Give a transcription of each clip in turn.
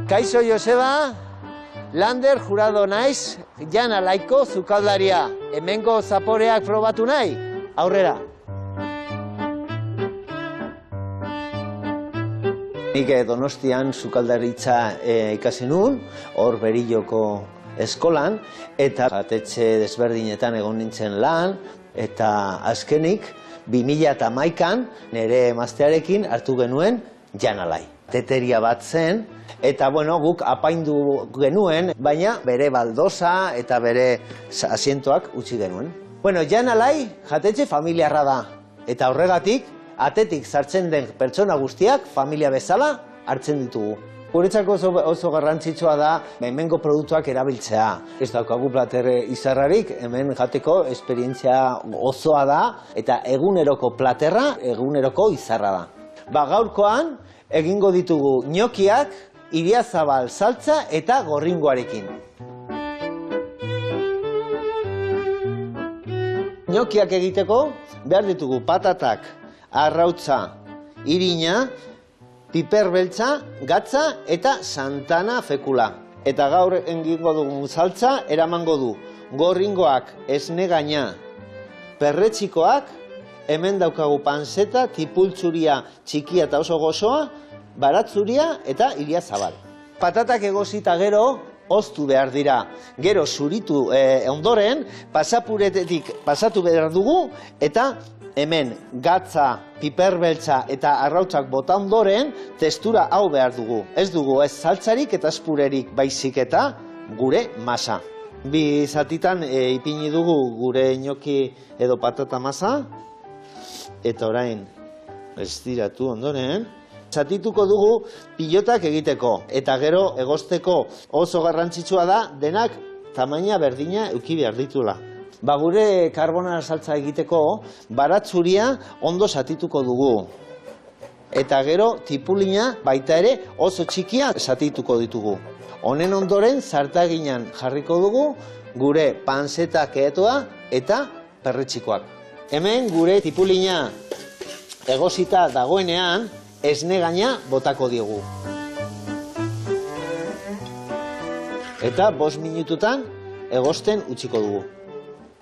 Kaixo Joseba, Lander jurado naiz, Jan Alaiko zukaldaria. Hemengo zaporeak probatu nahi? Aurrera. Nik Donostian sukaldaritza ikasi nuen, hor Berilloko eskolan, eta jatetxe desberdinetan egon nintzen lan, eta azkenik 2011an nire emaztearekin hartu genuen Jan Alai. Teteria bat zen, eta guk apaindu genuen, baina bere baldosa eta bere asientoak utzi genuen. Jan Alai jatetxe familiarra da, eta horregatik, atetik sartzen den pertsona guztiak familia bezala hartzen ditugu. Guretzako oso garrantzitsua da hemengo produktuak erabiltzea. Ez daukagu plater izarrarik, hemen jateko esperientzia osoa da, eta eguneroko platerra, eguneroko izarra da. Gaurkoan, egingo ditugu gnocchiak, iriazabal saltza eta gorringoarekin. Gnocchiak egiteko behar ditugu patatak, arrautza, irina, piper beltza, gatza eta santana fekula. Eta gaur egingo dugu saltza eramango du gorringoak, esne gaina, perretxikoak, hemen daukagu panseta, tipultzuria txikia eta oso gozoa, baratzuria eta iriazabal. Patatak egosita gero, oztu behar dira. Gero zuritu ondoren, pasapuretetik pasatu behar dugu, eta hemen gatza, piperbeltza eta arrautzak bota ondoren, testura hau behar dugu. Ez dugu ez saltzarik eta espurerik baizik eta gure masa. Bi zatitan ipini dugu gure gnocchi edo patata masa, eta orain estiratu ondoren, zatituko dugu pilotak egiteko, eta gero egosteko oso garrantzitsua da denak tamaina berdina eduki behar ditula. Gure karbonara saltza egiteko baratzuria ondo zatituko dugu. Eta gero tipulina baita ere oso txikia zatituko ditugu. Honen ondoren zartaginan jarriko dugu gure panseta ketoa eta perretxikoak. Hemen gure tipulina egosita dagoenean esne gaina botako diogu. Eta 5 minututan egosten utziko dugu.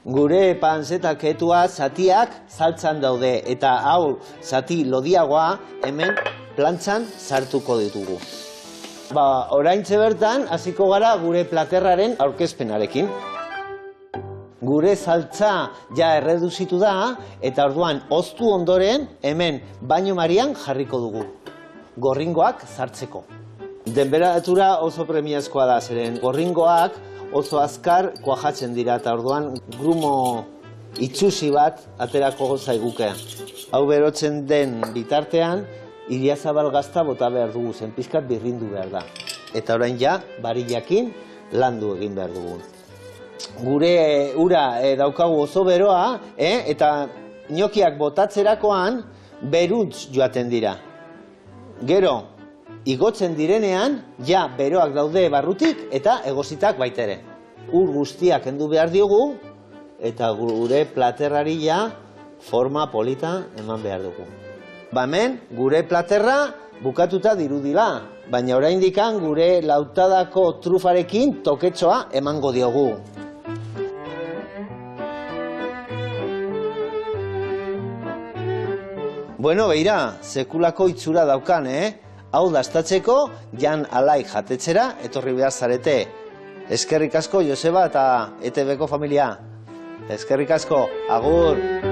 Gure panseta ketua zatiak saltzan daude eta hau zati lodiagoa hemen plantzan sartuko ditugu. Oraintxe bertan hasiko gara gure platerraren aurkezpenarekin. Gure saltza ja erreduzitu da eta orduan oztu ondoren hemen baino marian jarriko dugu. Gorringoak sartzeko. Tenperatura oso premiazkoa da, zeren gorringoak oso azkar kuajatzen dira eta orduan grumo itxusi bat aterako zaiguke. Hau berotzen den bitartean, iriazabal gazta bota behar dugu, zen pizkat birrindu behar da. Eta orain ja, barillakin landu egin behar dugu. Gure ura daukagu oso beroa, eta gnocchiak botatzerakoan beruntz joaten dira. Gero, igotzen direnean, ja beroak daude barrutik eta egositak baitere. Ur guztiak kendu behar diogu, eta gure platerrari ja forma polita eman behar dugu. Hemen, gure platerra bukatuta dirudila, baina oraindik gure lautadako trufarekin toketxoa emango diogu. Beira, sekulako itxura daukan, Hau dastatzeko, Jan Alai jatetxera etorri behar zarete. Eskerrik asko, Joseba eta ETV-ko familia. Eskerrik asko, agur!